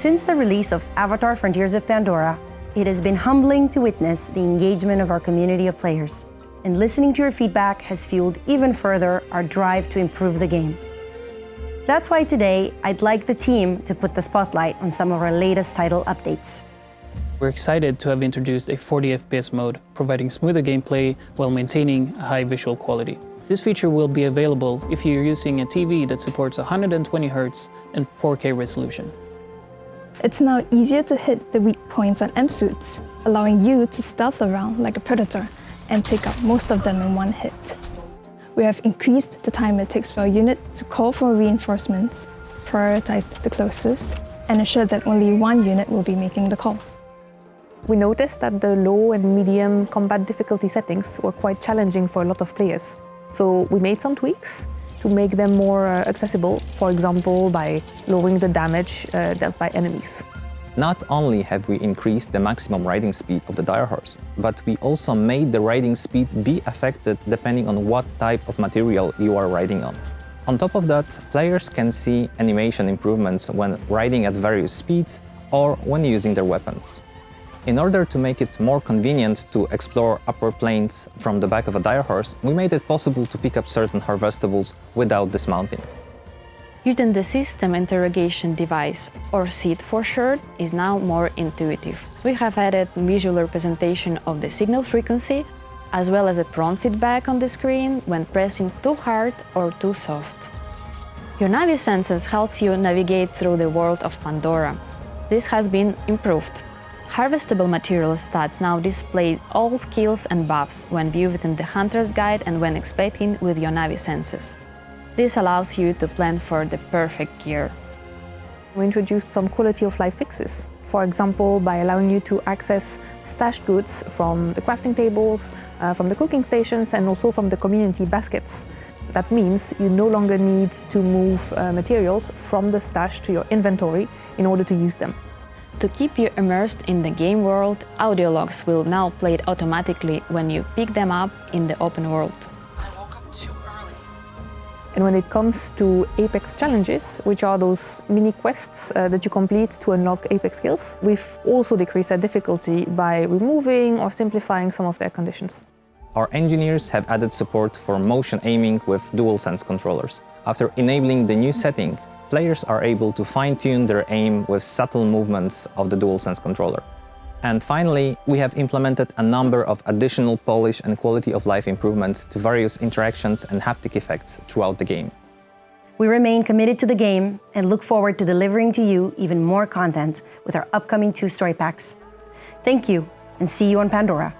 Since the release of Avatar: Frontiers of Pandora, it has been humbling to witness the engagement of our community of players. And listening to your feedback has fueled even further our drive to improve the game. That's why today, I'd like the team to put the spotlight on some of our latest title updates. We're excited to have introduced a 40 FPS mode, providing smoother gameplay while maintaining a high visual quality. This feature will be available if you're using a TV that supports 120 Hz and 4K resolution. It's now easier to hit the weak points on M-suits, allowing you to stealth around like a predator and take out most of them in one hit. We have increased the time it takes for a unit to call for reinforcements, prioritized the closest, and ensured that only one unit will be making the call. We noticed that the low and medium combat difficulty settings were quite challenging for a lot of players. So we made some tweaks to make them more accessible, for example, by lowering the damage dealt by enemies. Not only have we increased the maximum riding speed of the dire horse, but we also made the riding speed be affected depending on what type of material you are riding on. On top of that, players can see animation improvements when riding at various speeds or when using their weapons. In order to make it more convenient to explore upper planes from the back of a dire horse, we made it possible to pick up certain harvestables without dismounting. Using the system interrogation device, or SID for short, is now more intuitive. We have added visual representation of the signal frequency, as well as a prompt feedback on the screen when pressing too hard or too soft. Your Navi senses helps you navigate through the world of Pandora. This has been improved. Harvestable material stats now display all skills and buffs when viewed within the Hunter's Guide and when expecting with your Navi senses. This allows you to plan for the perfect gear. We introduced some quality of life fixes, for example, by allowing you to access stashed goods from the crafting tables, from the cooking stations, and also from the community baskets. That means you no longer need to move materials from the stash to your inventory in order to use them. To keep you immersed in the game world, audio logs will now play it automatically when you pick them up in the open world. And when it comes to Apex challenges, which are those mini quests that you complete to unlock Apex skills, we've also decreased their difficulty by removing or simplifying some of their conditions. Our engineers have added support for motion aiming with DualSense controllers. After enabling the new setting, players are able to fine-tune their aim with subtle movements of the DualSense controller. And finally, we have implemented a number of additional polish and quality of life improvements to various interactions and haptic effects throughout the game. We remain committed to the game and look forward to delivering to you even more content with our upcoming 2 story packs. Thank you, and see you on Pandora.